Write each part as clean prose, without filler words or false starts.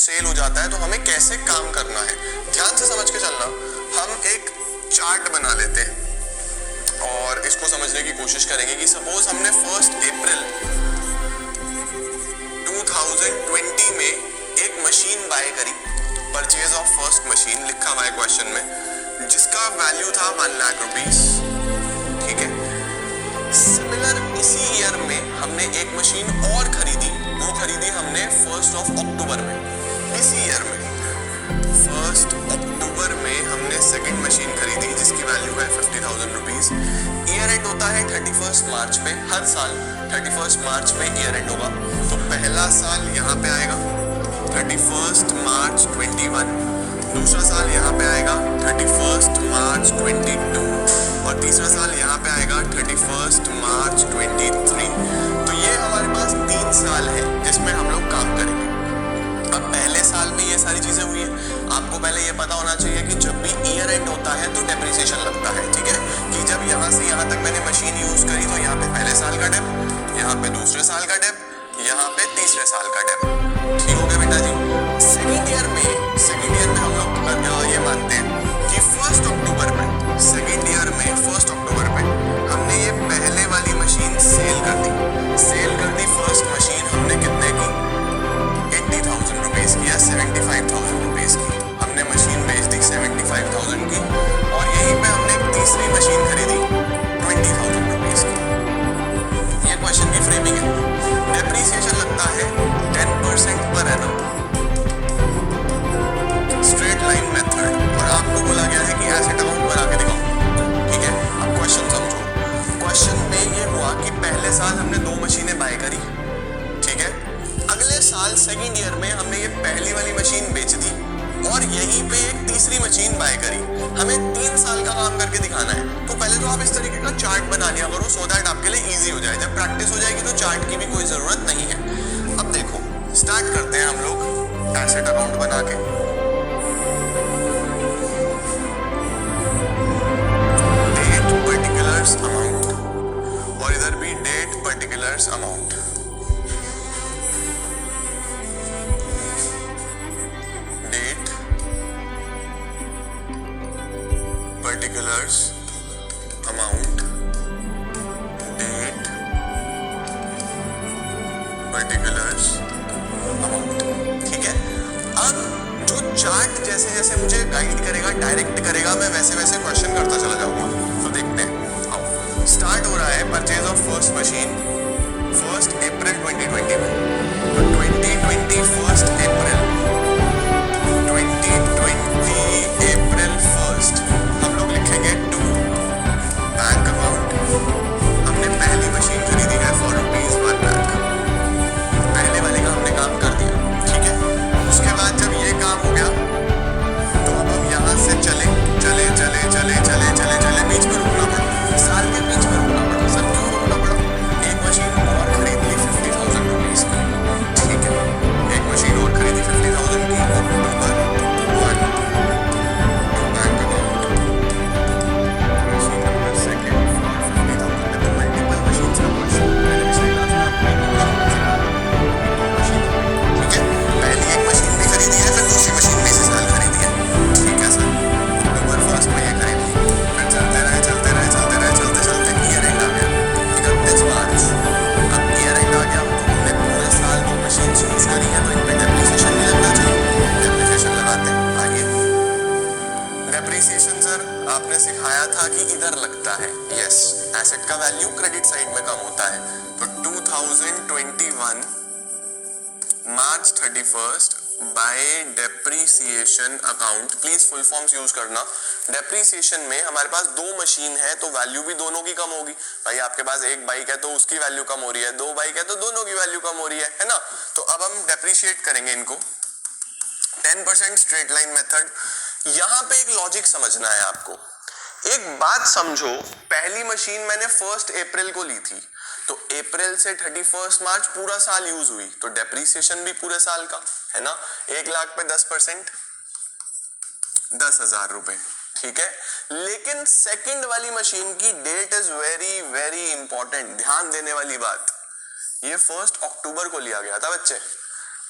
Cell हो जाता है तो हमें कैसे काम करना है, ध्यान से समझ के चलना। हम एक चार्ट बना लेते हैं और इसको समझने की कोशिश करेंगे कि सपोज हमने 1 अप्रैल 2020 में एक मशीन बाय करी, परचेज ऑफ फर्स्ट मशीन लिखा हुआ है क्वेश्चन में, जिसका वैल्यू था 1 लाख रुपीस, ठीक है। सिमिलर इसी ईयर में हमने एक मशीन और खरीदी, वो खरीदी हमने 1 अक्टूबर में, इसी ईयर में 1 अक्टूबर में हमने सेकंड मशीन खरीदी जिसकी वैल्यू है 50,000 रुपीज। ईयर एंड होता है 31 मार्च पे, हर साल 31 मार्च पे ईयर एंड होगा, तो पहला साल यहाँ पे आएगा 31 मार्च 21, दूसरा साल यहाँ पे आएगा 31 मार्च 22 और तीसरा साल यहाँ पे आएगा 31 मार्च 23। तो ये हमारे पास 3 साल है जिसमें हम लोग काम करेंगे। अब पहले साल में ये सारी चीजें हुई है, आपको पहले ये पता होना चाहिए कि जब भी ईयर एंड होता है तो डेप्रिसिएशन लगता है, ठीक है, कि जब यहाँ से यहाँ तक मैंने मशीन यूज करी तो यहाँ पे पहले साल का डेप, यहाँ पे दूसरे साल का डेप, यहाँ पे तीसरे साल का डेप, ठीक हो गया बेटा जी। सेकेंड ईयर में हम लोग ये मानते हैं कि 1 अक्टूबर में, सेकेंड ईयर में 1 अक्टूबर में हमने ये पहले वाली मशीन सेल कर दी फर्स्ट मशीन हमने कितने की, 80,000 रुपीज की या 75,000 रुपीज की, हमने मशीन बेच दी 75,000 की और यहीं पे हमने एक तीसरी मशीन खरीदी 20,000 रुपीज की। ये क्वेश्चन की फ्रेमिंग है। डेप्रिसिएशन लगता है 10% per annum, straight line method, और आपको बोला गया है कि एसेट अकाउंट बना के दिखाओ, ठीक है। अब क्वेश्चन समझो, क्वेश्चन में ये हुआ कि पहले साल हमने 2 मशीनें बाय करी, ठीक है, अगले साल सेकंड ईयर में हमने ये पहली वाली मशीन बेच दी और यहीं पे एक तीसरी मशीन बाय करी, हमें 3 साल का काम करके दिखाना है। तो पहले तो आप इस तरीके का चार्ट बना लिया करो सो दैट आपके लिए इजी हो जाए, जब प्रैक्टिस हो जाएगी तो चार्ट की भी कोई जरूरत नहीं है। अब देखो स्टार्ट करते हैं हम लोग एसेट अकाउंट बना के, डेट पर्टिकुलर्स अमाउंट, और इधर भी date particulars amount, date particulars amount, date particulars amount, ठीक है। अब जो चार्ट जैसे जैसे मुझे गाइड करेगा, डायरेक्ट करेगा, मैं वैसे वैसे क्वेश्चन करता चला जाऊंगा। तो देखते हैं, आओ स्टार्ट हो रहा है परचेज ऑफ फर्स्ट मशीन 1 अप्रैल 2020 में, तो 2020 1 अप्रैल 2020 अप्रैल 1 हम लोग लिखेंगे टू बैंक अकाउंट, हमने पहली मशीन खरीदी है फॉर ₹1 लाख, पहले वाले का हमने काम कर दिया, ठीक है। उसके बाद जब ये काम हो गया तो अब हम यहाँ से चले बीच में रुकना पड़ा, साल के बीच में रुकना पड़ा। सर क्यों रुकना पड़ा? एक मशीन और खरीद ली 50,000 रुपीज की, ठीक है, एक मशीन और खरीदी 50,000 की, अक्टूबर 1 bank account, machine number second for 50,000, तो मल्टीपल मशीन का क्वेश्चन मैंने भी सही कहा था, ठीक है। पहली एक मशीन भी खरीदी है, फिर दूसरी मशीन भी इसी साल खरीदी है, ठीक है सर। अक्टूबर 1 में ये खरीदी, फिर चलते ईयर एंड आ गया 31 मार्च, अब ईयर एंड आ गया, हमने पूरे साल 2 मशीन यूज करी है, तो इन पे डेप्रिसिएशन भी लगना चाहिए, डेप्रिसिएशन लगाते हैं। आइए, डेप्रिसिएशन सर आपने सिखाया था कि इधर लगता है, यस, एसेट का वैल्यू क्रेडिट साइड में कम होता है, तो 2021 मार्च 31 bye depreciation account, please full forms use करना। डेप्रिसिएशन में हमारे पास 2 मशीन है तो वैल्यू भी दोनों की कम होगी, भाई आपके पास एक बाइक है तो उसकी वैल्यू कम हो रही है, 2 बाइक है तो दोनों की वैल्यू कम हो रही है ना। तो अब हम डेप्रिशिएट करेंगे इनको, 10% स्ट्रेट लाइन मेथड। यहां पे एक लॉजिक समझना है आपको, एक बात समझो, पहली मशीन मैंने 1 अप्रैल को ली थी, तो अप्रैल से 31 मार्च पूरा साल यूज हुई, तो डेप्रिसिएशन भी पूरे साल का है ना, 1 लाख पे 10%, 10,000 रुपए, ठीक है। लेकिन सेकंड वाली मशीन की date is very very important, ध्यान देने वाली बात, ये 1 अक्टूबर को लिया गया था बच्चे,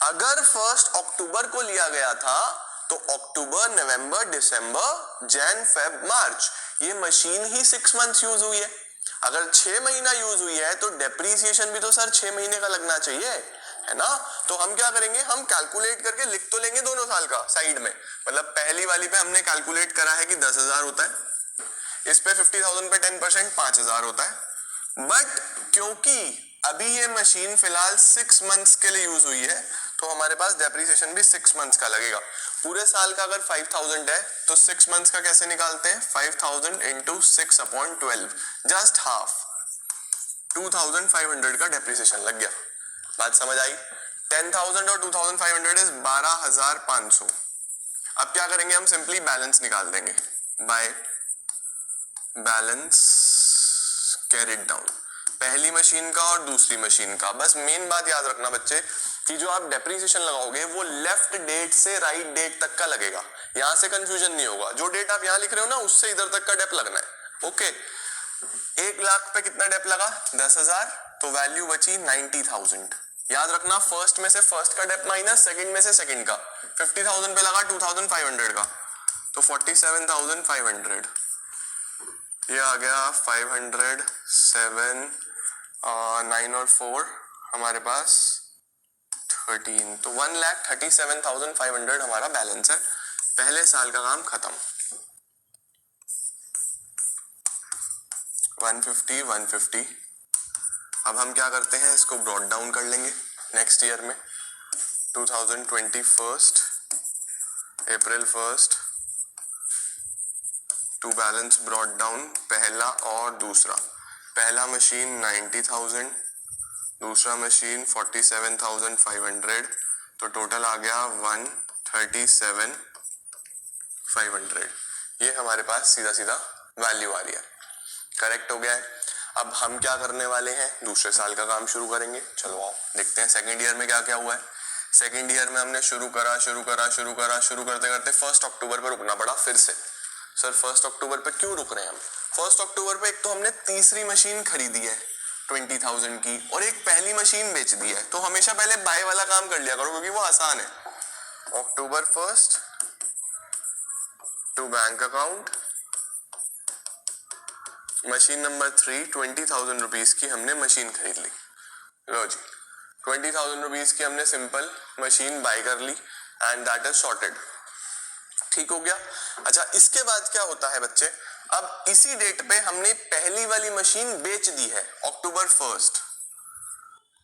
अगर 1 अक्टूबर को लिया गया था तो अक्टूबर, नवंबर, दिसंबर, जैन, फेब, मार्च, ये मशीन ही 6 मंथ्स यूज हुई है। अगर 6 महीना यूज हुई है तो डेप्रीसिएशन भी तो सर 6 महीने का लगना चाहिए, है ना। तो हम क्या करेंगे, हम कैलकुलेट करके लिख तो लेंगे दोनों साल का साइड में। मतलब पहली वाली पे हमने कैलकुलेट करा है कि 10,000 होता है, इस पे 50,000 पे 10% 5,000 होता है। बट क्योंकि अभी ये मशीन फिलहाल 6 मंथ्स के लिए यूज हुई है तो हमारे पास डेप्रीसिएशन भी 6 मंथ्स का लगेगा। पूरे साल का अगर 5,000 है तो 6 मंथ्स का कैसे निकालते हैं, 5,000 इंटू 6/12, जस्ट हाफ, 2,500 का डेप्रीसिएशन लग गया। बात समझ आई। 10,000 और 2,500 इज 12,500। अब क्या करेंगे, हम सिंपली बैलेंस निकाल देंगे बाय बैलेंस कैरिड डाउन, पहली मशीन का और दूसरी मशीन का। बस मेन बात याद रखना बच्चे कि जो आप डेप्रीसिएशन लगाओगे वो लेफ्ट डेट से राइट डेट तक का लगेगा, यहां से कंफ्यूजन नहीं होगा। जो डेट आप यहां लिख रहे हो ना उससे इधर तक का डेप लगना है। ओके, 1 लाख पे कितना डेप लगा, 10,000, तो वैल्यू बची 90,000। याद रखना फर्स्ट में से फर्स्ट का डेप माइनस सेकंड में से सेकंड का। 50,000 पे लगा 2,500 का, तो 47,500। ये आ गया 500, 7, 9 और 4 हमारे पास 13, तो 1,37,500 हमारा बैलेंस है। पहले साल का काम खत्म। 150, 150। अब हम क्या करते हैं, इसको ब्रॉड डाउन कर लेंगे नेक्स्ट ईयर में। 2021 अप्रैल 1 टू बैलेंस ब्रॉड डाउन, पहला और दूसरा। पहला मशीन 90,000, दूसरा मशीन 47,500, तो टोटल आ गया 137,500। ये हमारे पास सीधा सीधा वैल्यू आ रही है। करेक्ट हो गया है। अब हम क्या करने वाले हैं, दूसरे साल का काम शुरू करेंगे। चलो आओ देखते हैं सेकेंड ईयर में क्या क्या हुआ है। सेकेंड ईयर में हमने शुरू करते करते 1 अक्टूबर पर रुकना पड़ा फिर से। सर 1 अक्टूबर पे क्यों रुक रहे हैं हम? 1 अक्टूबर पे एक तो हमने तीसरी मशीन खरीदी है 20,000 की और एक पहली मशीन बेच दी है, तो हमेशा पहले बाय वाला काम कर लिया करो क्योंकि वो आसान है। October 1 to bank account, machine number 3 20,000 rupees की हमने मशीन खरीद ली। लो जी, 20,000 रुपीज की हमने सिंपल मशीन बाय कर ली एंड दैट इज सॉर्टेड। ठीक हो गया। अच्छा, इसके बाद क्या होता है बच्चे, अब इसी डेट पे हमने पहली वाली मशीन बेच दी है अक्टूबर 1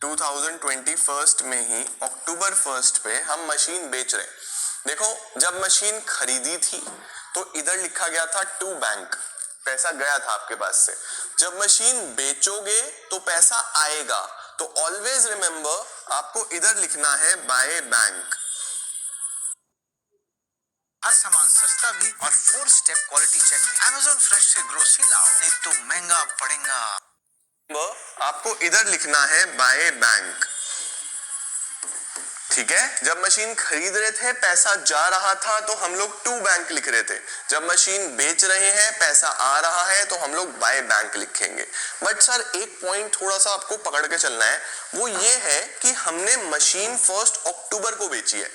2021 में ही अक्टूबर 1 पे हम मशीन बेच रहे। देखो जब मशीन खरीदी थी तो इधर लिखा गया था टू बैंक, पैसा गया था आपके पास से। जब मशीन बेचोगे तो पैसा आएगा, तो ऑलवेज रिमेंबर आपको इधर लिखना है बाय बैंक। हर सामान सस्ता भी और 4 स्टेप क्वालिटी चेक भी। Amazon फ्रेश से ग्रोसरी लाओ, नहीं तो महंगा पड़ेगा। आपको इधर लिखना है बाय बैंक। ठीक है, जब मशीन खरीद रहे थे पैसा जा रहा था तो हम लोग टू बैंक लिख रहे थे। जब मशीन बेच रहे हैं पैसा आ रहा है तो हम लोग बाय बैंक लिखेंगे। बट सर एक पॉइंट थोड़ा सा आपको पकड़ के चलना है, वो ये है कि हमने मशीन 1 अक्टूबर को बेची है।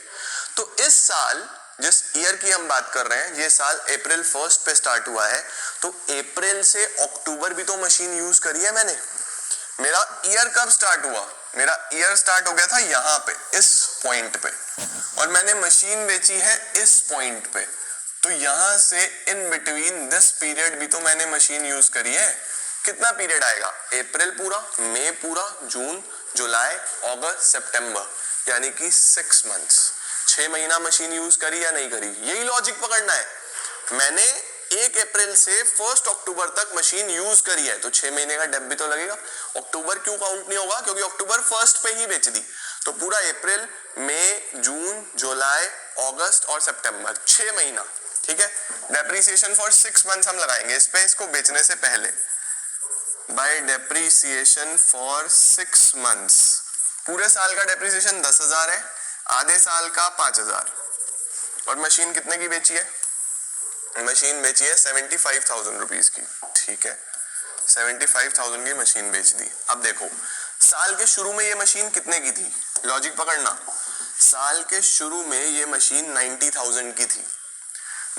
तो इस साल जिस ईयर की हम बात कर रहे हैं, ये साल अप्रैल 1 पे स्टार्ट हुआ है, तो अप्रैल से अक्टूबर भी तो मशीन यूज करी है मैंने। मेरा ईयर कब स्टार्ट हुआ, मेरा ईयर स्टार्ट हो गया था यहाँ पे इस पॉइंट पे, और मैंने मशीन बेची है इस पॉइंट पे। तो यहां से इन बिटवीन दिस पीरियड भी तो मैंने मशीन यूज करी है। कितना पीरियड आएगा, अप्रैल पूरा, मई पूरा, जून, जुलाई, अगस्त, सितंबर, यानी कि 6 मंथ्स। 6 महीना मशीन यूज करी या नहीं करी, यही लॉजिक पकड़ना है। मैंने 1 अप्रैल से 1 अक्टूबर तक मशीन यूज करी है, तो 6 महीने का डेप भी तो लगेगा। अक्टूबर क्यों काउंट नहीं होगा, क्योंकि अक्टूबर 1 पे ही बेच दी। तो पूरा अप्रैल, मई, जून, जुलाई, अगस्त और सितंबर 6 महीना। ठीक है, डेप्रीसिएशन फॉर 6 मंथ्स हम लगाएंगे इस पे, इसको बेचने से पहले। बाय डेप्रीसिएशन फॉर 6 मंथ्स, पूरे साल का डेप्रीसिएशन 10,000 है, आधे साल का 5,000। और मशीन कितने की बेची है, मशीन बेची है 75,000 रुपीज की। ठीक है, 75,000 की मशीन बेच दी। अब देखो साल के शुरू में ये मशीन कितने की थी, लॉजिक पकड़ना। साल के शुरू में ये मशीन 90,000 की थी।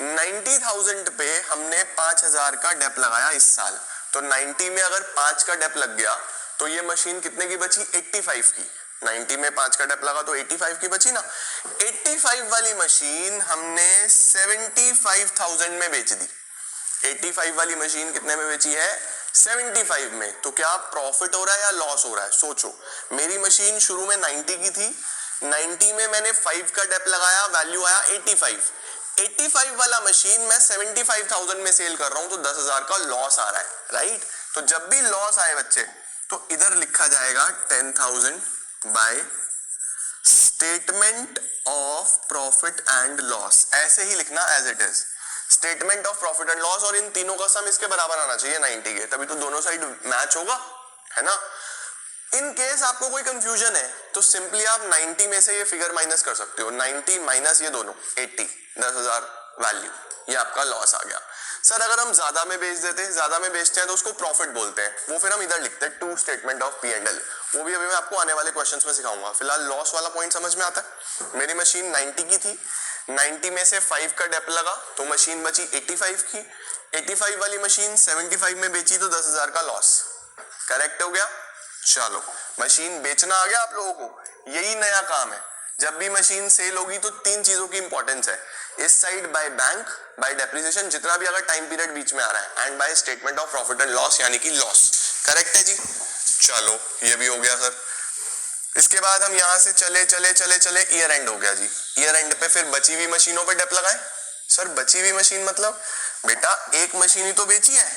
90,000 पे हमने 5,000 का डेप लगाया इस साल, तो 90 में अगर 5 का डेप लग गया तो ये मशीन कितने की बची? 85 की। 90 में 5 का डेप लगा तो 85 की बची ना। 85 वाली मशीन हमने 75,000 में बेच दी। 85 वाली मशीन कितने में बेची है? 75 में। तो क्या प्रॉफिट हो रहा है या लॉस हो रहा है? सोचो, मेरी मशीन शुरू में 90 की थी, 90 में मैंने 5 का डेप लगाया, वैल्यू आया 85। 85 वाला मशीन मैं 75,000 में सेल कर रहा हूं, तो 10,000 का लॉस आ रहा है, राइट? तो जब भी लॉस आए बच्चे, तो इधर लिखा जाएगा 10,000 by statement of profit and loss. ऐसे ही लिखना as it is, statement of profit and loss, और इन तीनों का सम इसके बराबर आना चाहिए 90 के, तभी तो दोनों साइड मैच होगा, है ना? इन केस आपको कोई कंफ्यूजन है तो सिंपली आप 90 में से ये फिगर माइनस कर सकते हो। 90 माइनस ये दोनों 80, 10,000 वैल्यू, ये आपका लॉस आ गया। सर अगर हम ज्यादा में बेच देते हैं, ज्यादा में बेचते हैं तो उसको प्रॉफिट बोलते हैं, वो फिर हम इधर लिखते हैं टू स्टेटमेंट ऑफ P&L। वो भी अभी मैं आपको आने वाले क्वेश्चंस में सिखाऊंगा। फिलहाल लॉस वाला पॉइंट समझ में आता है? मेरी मशीन 90 की थी, 90 में से 5 का डेप लगा तो मशीन बची 85 की। 85 वाली मशीन 75 में बेची तो 10,000 का लॉस। करेक्ट हो गया? चलो, मशीन बेचना आ गया आप लोगों को, यही नया काम है। जब भी मशीन सेल होगी तो 3 चीजों की इंपॉर्टेंस है, इस side by bank, bye depreciation जितना भी अगर टाइम पीरियड बीच में आ रहा है, and bye statement of profit and loss यानी कि लॉस। करेक्ट है जी? चलो, ये भी हो गया सर। इसके बाद हम यहां से चले चले चले चले ईयर एंड हो गया जी। ईयर एंड पे फिर बची हुई मशीनों पे डेप लगाए। सर बची हुई मशीन मतलब बेटा एक मशीन ही तो बेची है,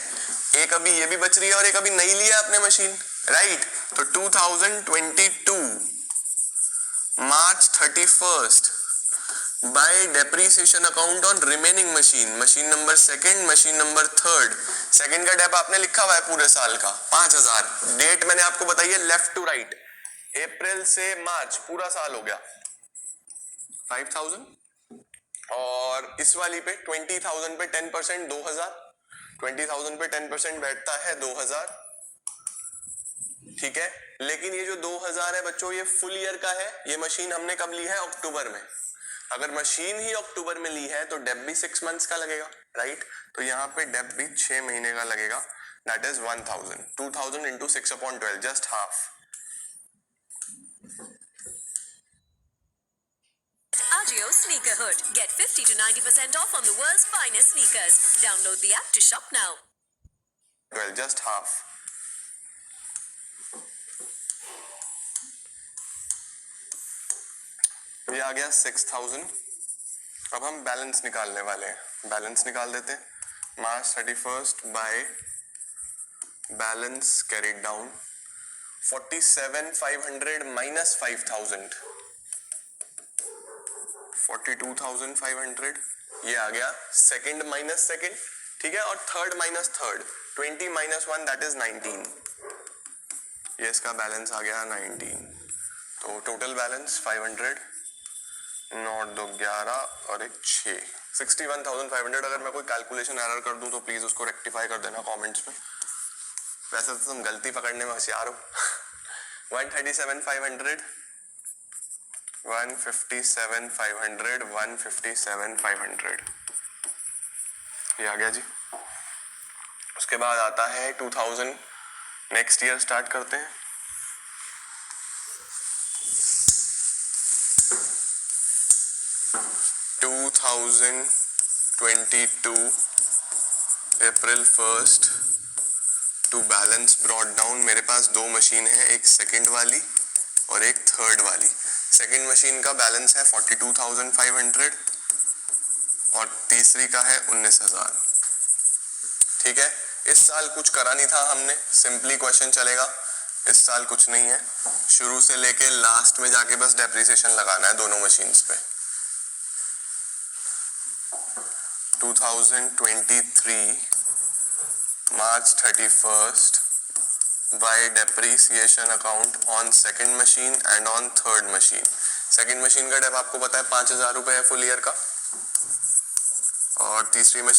एक अभी ये भी बच रही है और एक अभी नई ली है आपने मशीन, राइट? तो 2022 मार्च 31 bye depreciation account on remaining machine, machine number second, machine number third. Second का डेप आपने लिखा हुआ है पूरे साल का 5,000। डेट मैंने आपको बताई है लेफ्ट टू राइट, अप्रैल से मार्च पूरा साल हो गया 5,000। और इस वाली पे 20,000 पे 10% 2,000, 20,000 पे 10% बैठता है 2,000, ठीक है? लेकिन ये जो 2,000 है बच्चों, ये फुल ईयर का है। ये मशीन हमने कब ली है? अक्टूबर में। अगर मशीन ही अक्टूबर में ली है तो डेप भी 6 मंथ्स का लगेगा, राइट? तो यहाँ पे डेप भी 6 महीने का लगेगा, that is 1,000। 2,000 into 6/12, just half. Agio Sneaker Hood. Get 50 to 90% off on the world's finest sneakers. Download the app to shop now. Well, just half. ये आ गया 6,000। अब हम बैलेंस निकालने वाले हैं, बैलेंस निकाल देते हैं। मार्च 31 by balance carried down 47,500 minus 5,000, 42,500। ये आ गया सेकंड माइनस सेकंड, ठीक है? और third minus third, 20 minus 1 that is 19। ये इसका बैलेंस आ गया 19। तो टोटल बैलेंस 500, 9 2 11 और एक 6, 61,500। अगर मैं कोई कैलकुलेशन एरर कर दूं तो प्लीज उसको रेक्टिफाई कर देना कमेंट्स में। वैसे तो तुम गलती पकड़ने में होशियार हो। 137,500, 157,500, 157,500, ये आ गया जी। उसके बाद आता है 2000, नेक्स्ट ईयर स्टार्ट करते हैं। अप्रैल 1 टू बैलेंस ब्रॉट डाउन। मेरे पास 2 मशीन है, एक सेकंड वाली और एक थर्ड वाली। सेकंड मशीन का बैलेंस है 42,500 और तीसरी का है 19,000, ठीक है? इस साल कुछ करा नहीं था हमने, सिंपली क्वेश्चन चलेगा। इस साल कुछ नहीं है, शुरू से लेके लास्ट में जाके बस डेप्रिसिएशन लगाना है दोनों मशीन्स पे। 2023 March 31 by depreciation account on second machine and on third machine। Second machine का डेप आपको पता है 5,000 रुपए है फुल ईयर का, और तीसरी मशीन